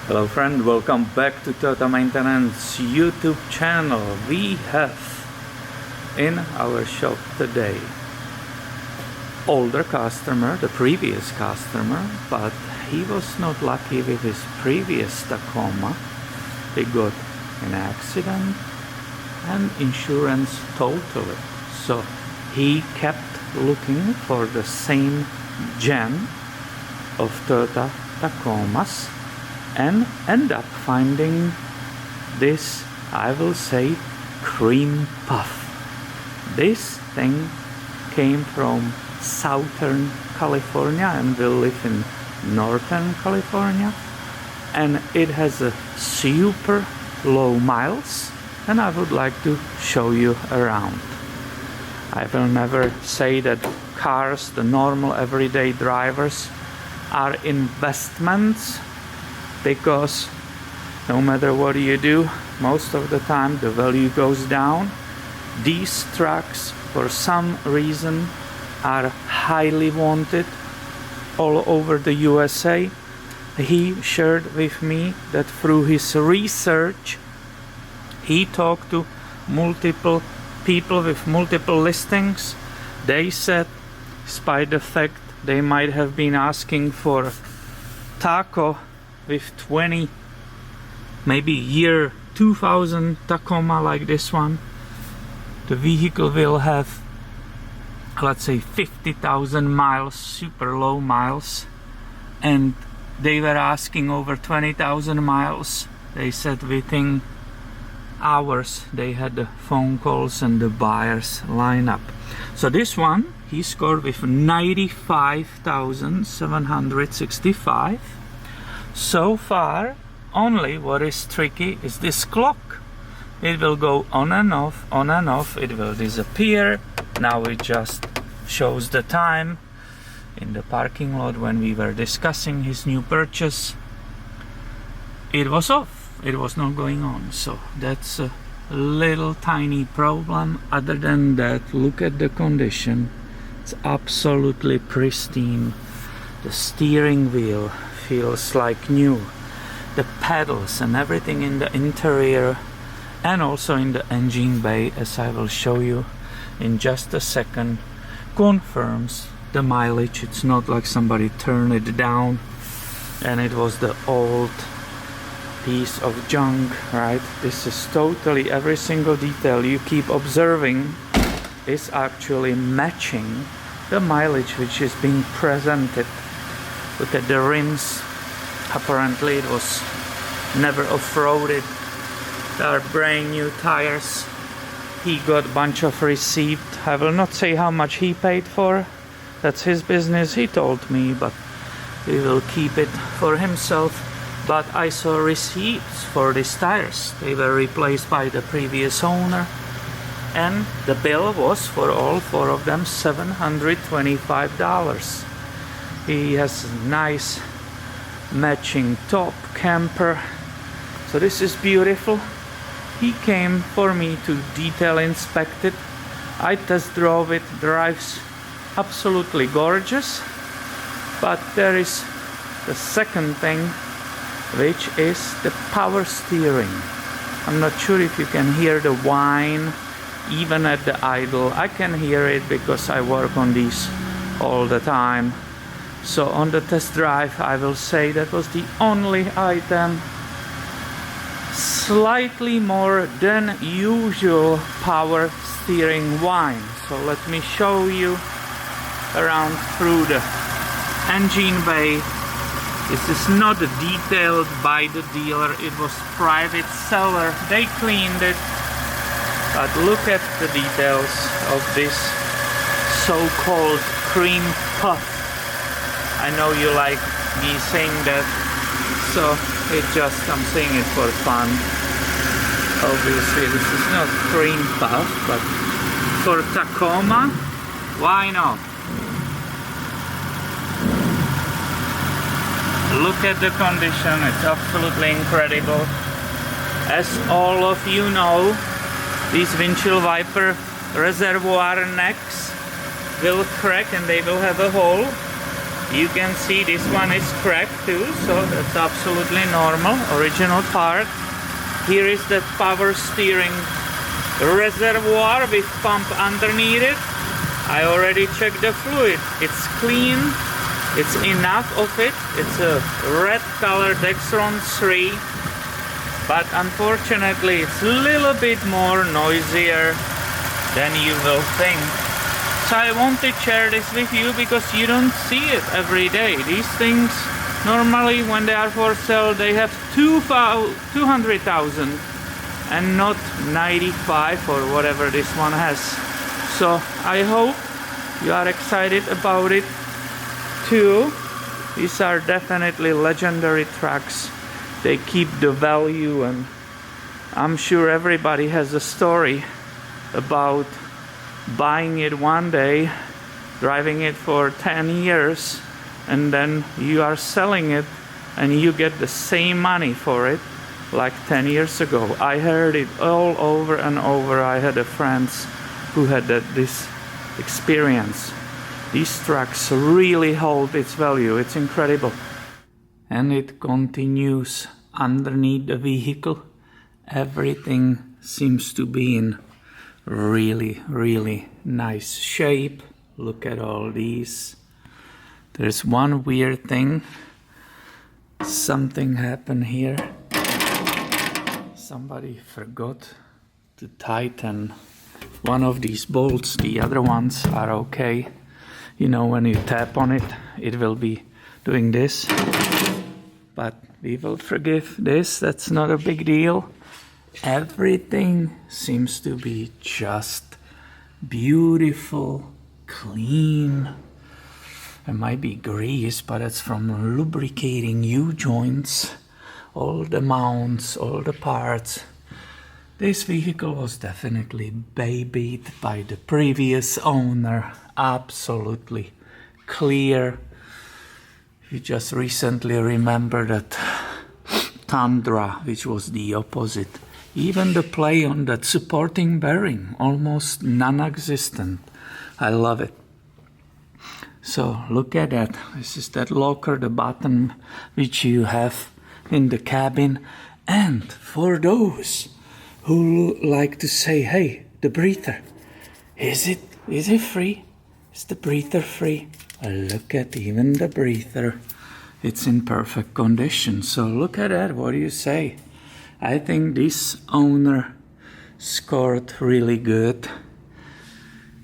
Hello friend, welcome back to Toyota Maintenance YouTube channel. We have in our shop today older customer, the previous customer, but he was not lucky with his previous Tacoma. He got an accident and insurance totaled. So he kept looking for the same gen of Toyota Tacomas and end up finding this, I will say, cream puff. This thing came from Southern California and will live in Northern California, and it has a super low miles, and I would like to show you around. I will never say that cars, the normal everyday drivers, are investments, because no matter what you do, most of the time the value goes down. These trucks, for some reason, are highly wanted all over the USA. He shared with me that through his research, he talked to multiple people with multiple listings. They said, despite the fact they might have been asking for Taco with 20, maybe year 2000 Tacoma like this one, the vehicle will have, let's say, 50,000 miles, super low miles, and they were asking over 20,000 miles. They said within hours they had the phone calls and the buyers line up. So this one he scored with 95,765. So far, only what is tricky is this clock. It will go on and off, it will disappear. Now it just shows the time. In the parking lot when we were discussing his new purchase, it was off, it was not going on. So that's a little tiny problem. Other than that, look at the condition. It's absolutely pristine. The steering wheel feels like new. The pedals and everything in the interior and also in the engine bay, as I will show you in just a second, confirms the mileage. It's not like somebody turned it down and it was the old piece of junk, right? This is totally, every single detail you keep observing is actually matching the mileage which is being presented. Look at the rims. Apparently it was never off-roaded. There are brand new tires. He got a bunch of receipt. I will not say how much he paid for. That's his business, he told me, but he will keep it for himself. But I saw receipts for these tires. They were replaced by the previous owner, and the bill was for all four of them $725. He has a nice matching top camper, so this is beautiful. He came for me to detail inspect it. I test drove it, drives absolutely gorgeous. But there is the second thing, which is the power steering. I'm not sure if you can hear the whine even at the idle. I can hear it because I work on these all the time. So on the test drive, I will say that was the only item slightly more than usual power steering whine. So let me show you around through the engine bay. This is not detailed by the dealer, it was private seller. They cleaned it, but look at the details of this so-called cream puff. I know you like me saying that, so I'm saying it for fun. Obviously this is not cream puff, but for Tacoma, why not? Look at the condition, it's absolutely incredible. As all of you know, these windshield wiper reservoir necks will crack and they will have a hole. You can see this one is cracked too, so that's absolutely normal. Original part. Here is the power steering reservoir with pump underneath it. I already checked the fluid. It's clean. It's enough of it. It's a red color Dexron 3. But unfortunately it's a little bit more noisier than you will think. So I want to share this with you because you don't see it every day. These things normally when they are for sale they have 200,000 and not 95 or whatever this one has. So I hope you are excited about it too. These are definitely legendary trucks. They keep the value, and I'm sure everybody has a story about buying it one day, driving it for 10 years, and then you are selling it and you get the same money for it like 10 years ago. I heard it all over and over. I had friends who had this experience. These trucks really hold its value. It's incredible. And it continues underneath the vehicle. Everything seems to be in really nice shape. Look at all these. There's one weird thing. Something happened here. Somebody forgot to tighten one of these bolts. The other ones are okay. You know, when you tap on it, it will be doing this. But we will forgive this. That's not a big deal. Everything seems to be just beautiful, clean. There might be grease, but it's from lubricating U-joints, all the mounts, all the parts. This vehicle was definitely babied by the previous owner. Absolutely clear. You just recently remember that Tundra, which was the opposite. Even the play on that supporting bearing, almost non-existent. I love it. So look at that. This is that locker, the button which you have in the cabin. And for those who like to say, hey, the breather, is it free? Is the breather free? Look at even the breather. It's in perfect condition. So look at that. What do you say? I think this owner scored really good.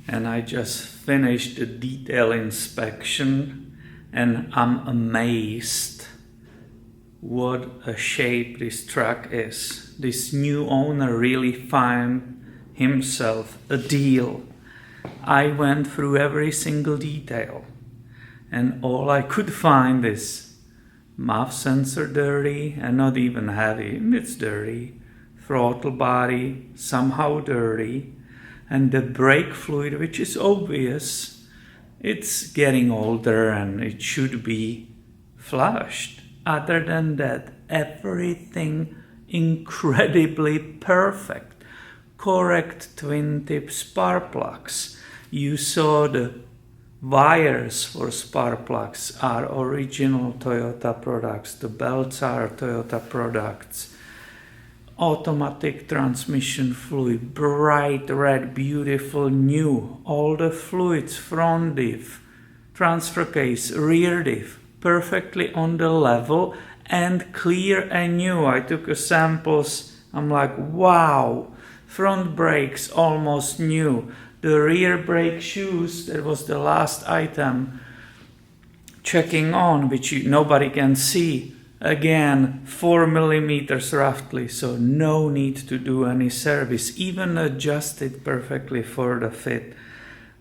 And I just finished the detail inspection and I'm amazed what a shape this truck is. This new owner really found himself a deal. I went through every single detail and all I could find is MAF sensor dirty and not even heavy, it's dirty. Throttle body somehow dirty. And the brake fluid, which is obvious, it's getting older and it should be flushed. Other than that, everything incredibly perfect. Correct twin tip spark plugs. You saw the wires for spark plugs are original Toyota products. The belts are Toyota products. Automatic transmission fluid, bright red, beautiful, new. All the fluids, front diff, transfer case, rear diff, perfectly on the level and clear and new. I took a samples. I'm like, wow. Front brakes almost new. The rear brake shoes, that was the last item. Checking on, which nobody can see. Again, 4 millimeters roughly, so no need to do any service, even adjusted perfectly for the fit.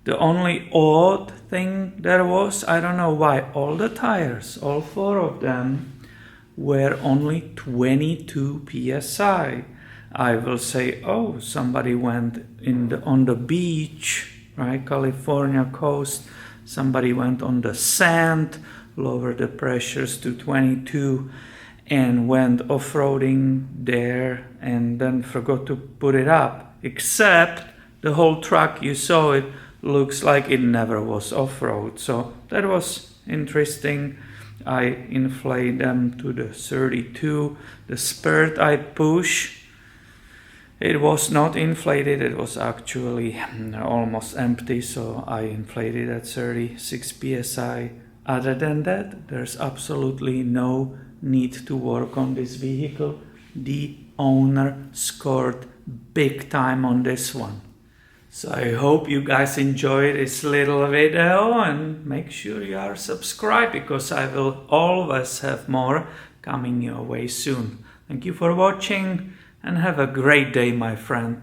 The only odd thing there was, I don't know why, all the tires, all 4 of them, were only 22 psi. I will say, oh, somebody went on the beach, right, California coast, somebody went on the sand, lowered the pressures to 22 and went off-roading there and then forgot to put it up. Except the whole truck, you saw it, looks like it never was off-road. So that was interesting. I inflate them to the 32. The spurt I push, it was not inflated, it was actually almost empty, so I inflated at 36 psi. Other than that, there's absolutely no need to work on this vehicle. The owner scored big time on this one. So I hope you guys enjoy this little video, and make sure you are subscribed, because I will always have more coming your way soon. Thank you for watching and have a great day, my friend.